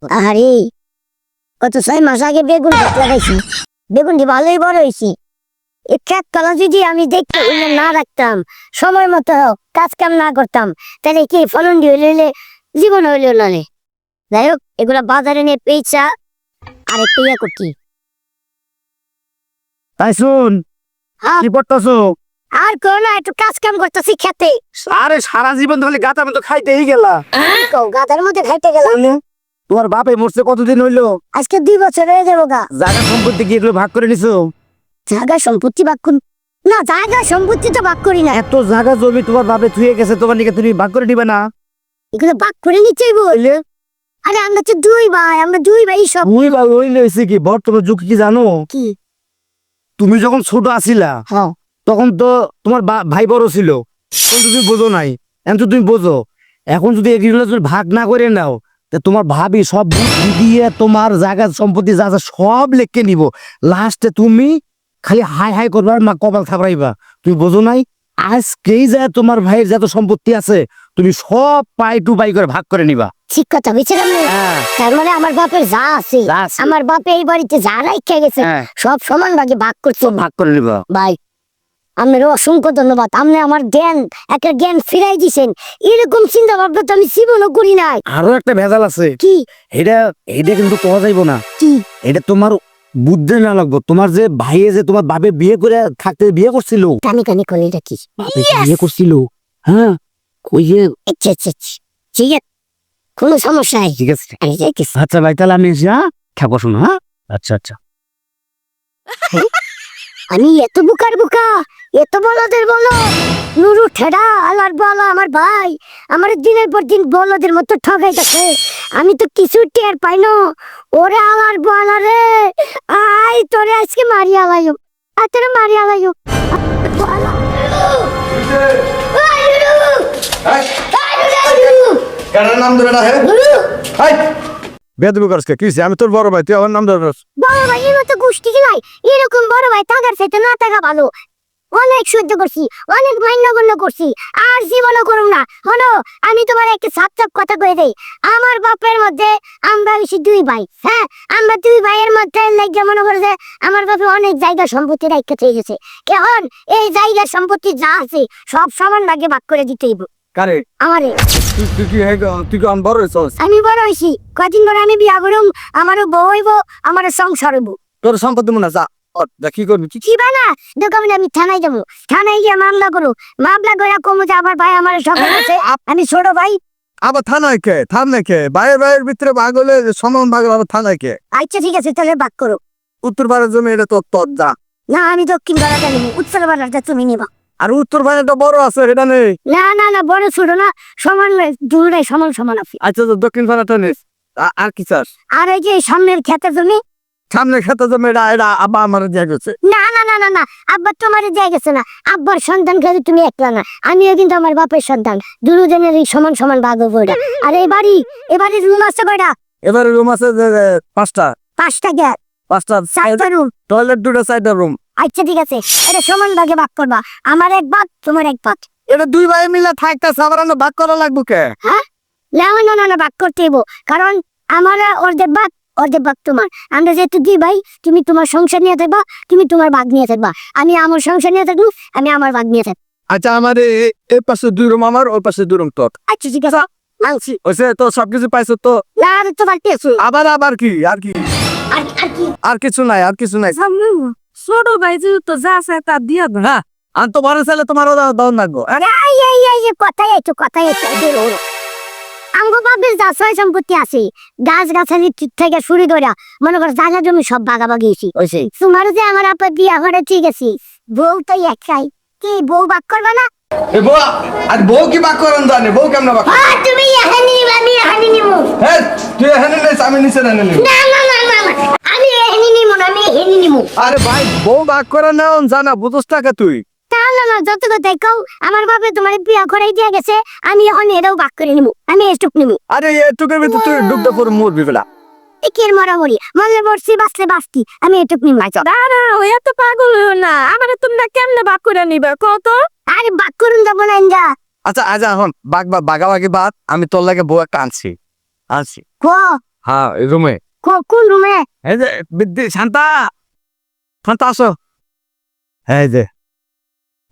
আরে কত 6 মাস আগে বেগুন গাছ লাগাইছি, বেগুনটি ভালোই বড় হয়েছি। এই ক্ষেতগুলো যদি আমি দেখতে না রাখতাম, সময় মতো কাজ কাম না করতাম, তাহলে কি ফলন দিয়ে হইলে জীবন হইল না। যাই হোক, এগুলা বাজারে নিয়ে পেয়েছা আর একটা ইয়ে করছি। তাই শুন, হ্যাঁ, কি করতেছো? আর কেউ না, একটু কাজ কাম করতেছি খেতে। আরে সারা জীবন ধরে গাতা মতো খাইতেই গেলা। গাদার মধ্যে খাইতে গেলাম। তোমার বাপে মরছে কতদিন হইলো? আজকে 2 বছর হয়ে যাবো গা। জায়গা সম্পত্তি কি এগুলো ভাগ করে নিছো? জায়গা সম্পত্তি ভাগ করি না, জায়গা সম্পত্তি তো ভাগ করি না। এত জায়গা জমি তোমার বাপে থুয়ে গেছে, তোমার নিকে তুমি ভাগ করে দিবে না? এগুলো ভাগ করে নিচ্ছেই বল। হইলে আরে আমরা তো 2 ভাই, আমরা 2 ভাই সব। মুই বা হইলে হইছে কি, বর্তমান যুগ কি জানো? কি? তুমি যখন ছোট আছিলা হ্যাঁ, তখন তো তোমার ভাই বড় ছিল, তখন তুমি বোঝো নাই। এখন তো তুমি বোঝো। এখন যদি এগুলো যদি ভাগ না করে নাও, তা তোমার ভাবি সব বুদ্ধি দিয়ে তোমার জায়গা সম্পত্তি যা যা সব লেখকে নিব। লাস্টে তুমি খালি হাই হাই করবা আর মা কপাল থাপড়াইবা। তুমি বোঝো নাই, আজকেই যা তোমার ভাইয়ের যত সম্পত্তি আছে তুমি সব পাই টু পাই করে ভাগ করে নিবা। ঠিক কথা বুঝছিলাম। হ্যাঁ, তার মানে আমার বাপের যা আছে, যা আছে। আমার বাপে এই বাড়িতে যা রাইখা গেছে হ্যাঁ, সব সমান ভাগে ভাগ করছে। সব ভাগ করে নিবা। ভাই, আপনার অসংখ্য ধন্যবাদ। আপনি আমার একটা জ্ঞান ফিরাই দিছেন। এরকম চিন্তা ভাবনা তো আমি জীবনও করি নাই। আরো একটা ভেজাল আছে। কি? এটা এটা কিন্তু পাওয়া যাইব না। কি? এটা তোমার বুদ্ধি না লাগবো। তোমার যে ভাইয়ে যে তোমার বাপে বিয়ে করে থাকতে বিয়ে করছিল, কানি কানি করে এটা কি? বাপে বিয়ে করছিল। হ্যাঁ, ওই যে আচ্ছা আচ্ছা আচ্ছা, ঠিক আছে, কোনো সমস্যা নাই। ঠিক আছে। আমি যাইতেছি। আচ্ছা ভাই, তাহলে আমি এসে খাবো, শোনো। হ্যাঁ, আচ্ছা আচ্ছা। আমি এত বুকার বুকা, এত বলদের বলো, নুরু ঠেডা আলার বালা আমার ভাই আমার দিনের পর দিন বলদের মতো ঠগাইতেছে। আমি তো কিছু টের পাই না। ওরে আলার বালা রে, আই তোরে আজকে মারি আলাইও, আর তোরে মারি আলাইও। কার নাম ধরে না? হ্যাঁ, বেদবি করছে কি হইছে? আমি তোর বড় ভাই, তুই আমার নাম ধরে। বড় ভাইয়ের মতো গোষ্ঠী নাই, এরকম বড় ভাই থাকার চাইতে না থাকা ভালো। অনেক সহ্য করছি, অনেক মান্যগণ্য করছি, আর জীবনও করুম না। হলো, আমি তোমার একটা সাপ কথা কয়ে দেই। আমার বাপের মধ্যে আমরা হইছি 2 ভাই। হ্যাঁ, আমরা 2 ভাইয়ের মধ্যে লাগে মনে করে যে আমার বাপে অনেক জায়গা সম্পত্তি রাখতে চেয়ে গেছে। এখন এই জায়গা সম্পত্তি যা আছে সব সমান ভাগে ভাগ করে দিতে হইব কারে? আমারে। তুই কি তুই কি বড় হইছস? আমি বড় হইছি, কদিন পরে আমি বিয়া করুম, আমারও বউ হইব, আমার সংসার হইব। তোর সম্পত্তি মনে যা কি করবি? কি বানা দোকানে আমি থানায় যাবো, থানায় গিয়ে মামলা করো, মামলা করে কমো যে আমার ভাই আমার সকাল আছে, আমি ছোট ভাই। আবার থানায় কে? থানায় কে? ভাইয়ের ভিতরে ভাগ হলে সমান ভাগ, আবার থানায় কে? আচ্ছা ঠিক আছে, তাহলে ভাগ করো। উত্তর ভারত জমি এটা তোর, তোর যা। না, আমি দক্ষিণ পাড়াটা নিবো, উত্তর পাড়াটা তুমি নিবা। আর উত্তর ভারতটা বড় আছে, এটা নেই। না না না, বড় ছোট না, সমান দুটাই সমান সমান আছে। আচ্ছা, তো দক্ষিণ ভারতটা নিস। আর কি চাস? আর এই যে সামনের ক্ষেতের জমি। সামনে খেতে জমি, এটা আব্বা আমার দিয়ে গেছে। না না না না না, আব্বার তোমার যায় গেছে না, আব্বার সন্তান খালি তুমি একলা না, আমিও কিন্তু আমার বাপের সন্তান। দুজনের সমান সমান ভাগ হবো এটা। আর এই বাড়ির রুম আছে কয়টা? এবারে রুম আছে যে 5টা। 5টা গ্যাস, 5টা 4টা রুম। টয়লেট, 2টা 4টা রুম। আচ্ছা ঠিক আছে, এটা সমান ভাগে ভাগ করবা, আমার এক ভাগ তোমার এক ভাগ। এটা 2 ভাই মিলে থাকতেছে, আবার আমরা ভাগ করা লাগবো কে? হ্যাঁ, না না না না, ভাগ করতে হইব, কারণ আমার অর্ধেক ভাগ, অর্ধেক ভাগ তোমার। আমরা যেহেতু 2 ভাই, তুমি তোমার সংসার নিয়ে থাকবা, তুমি তোমার ভাগ নিয়ে থাকবা, আমি আমার সংসার নিয়ে থাকবো, আমি আমার ভাগ নিয়ে থাকবো। আচ্ছা, আমার এই পাশে 2 রুম আমার, ওই পাশে 2 রুম তোর। আচ্ছা ঠিক আছে, মানছি। ওইসে তো সবকিছু পাইছো তো? না, আর তো বাড়তি আছে। আবার কি? আর কি? আর কি? আর কিছু নাই, আর কিছু নাই। ছোট ভাই তো যা আছে তা দিয়া দাও। হ্যাঁ, আর তো বড় ছেলে তোমারও দাও লাগবো। এই কথাই আইছো, কথাই আইছো। আমগো বাপের যা সয় সম্পত্তি আছে, গাছ গাছালি থেকে শুরু করে মনে কর জায়গা জমি সব ভাগাভাগি হয়েছি। তোমার যে আমার আপা বিয়া করে ঠিক আছে, বউ তো একটাই, কি বউ ভাগ করবা না? আর বউ কি বাক করেন জানে? বউ কেমন বাক? তুমি এখানে নিবা, আমি এখানে নিব। হ্যাঁ, তুই এখানে নিস, আমি নিচে না নিলি। না না না না না, আমি এখানে নিব না, আমি এখানে নিব। আরে ভাই, বউ বাক করে না জানা বুঝস টাকা তুই। তা না না, যত কথাই কও, আমার বাপে তোমার বিয়া করাই দিয়ে গেছে, আমি এখন এটাও ভাগ করে নিব, আমি এটুক নিব। আরে এটুকের ভিতর তুই ডুবতে পর মরবি বেলা। একের মরামরি, মরলে মরছি, বাঁচলে বাঁচতি, আমি এটুক নিব। দাঁড়া, এত পাগল হইও না, আমার তোমরা কেমনে ভাগ করে নিবা কত? আরে ভাগ করুন যাবো না ইন্দা। আচ্ছা এখন বাগাবাগি বাদ, আমি তোর লাগে বউ একটা আনছি। কো হ্যাঁ এই রুমে কোন রুমে? এই যে বিদ্যি শান্তা শান্তা আসো এই যে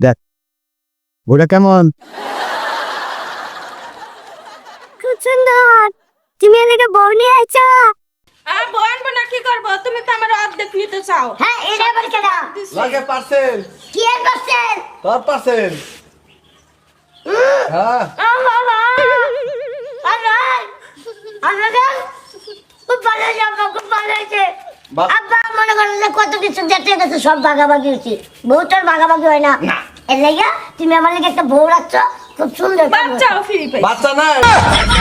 দেখ বুড়া কেমন খুব সুন্দর। তুমি এদিকে বউ নিয়ে আইছো? বউ আনবো না কি করবো? তুমি তো আমার অর্ধেক নিতে চাও। হ্যাঁ, এটা আবার কেডা? লাগে পার্সেল কি এর করছেন? তোর পার্সেল হ্যাঁ খুব ভালো হয়েছে আব্বা, খুব ভালো হয়েছে। বাহ। আব্বা মনে করেন যে কত কিছু দেখতে গেছে, সব ভাগাভাগি হয়েছে। বউ তোর ভাগাভাগি হয় না। এর লেগে তুমি আমার লেগে একটা বউ রাখছো, খুব সুন্দর। বাচ্চাও ফ্রি পাই। বাচ্চা নাই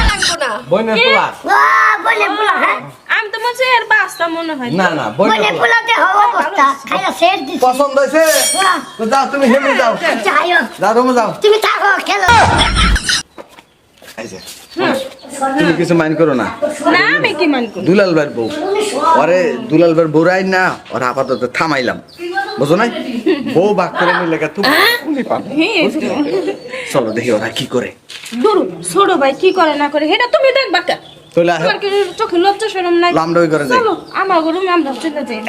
লাগবো না। বইনের পোলা বলে পোলা, হ্যাঁ আমি তো মনে এর বাচ্চা মনে হয়। না না বলে বইনের পোলা পোলাতে হওয়া অবস্থা, খাইয়া শেষ দিছি। পছন্দ হয়েছে তো যাও তুমি হেমে যাও যাইও, যাও রুমে যাও তুমি থাকো, খেলো। এই যে, তুমি কিছু মাইন্ড করো না না আমি কি মান করি? দুলাল ভাইয়ের বউ ওরে দুলাল ভাইয়ের বউ রাই না ওরা আপাতত থামাইলাম বুঝো নাই বউ বাক করে নিলে তুমি চলো দেখি ওরা কি করে দূর ছোট ভাই কি করে না করে সেটা তুমি দেখবা কে? চলে আসো তোমার কি চোখে লজ্জা শরম নাই? লামডই করে যাই চলো আমার রুমে আমরা চলে যাই।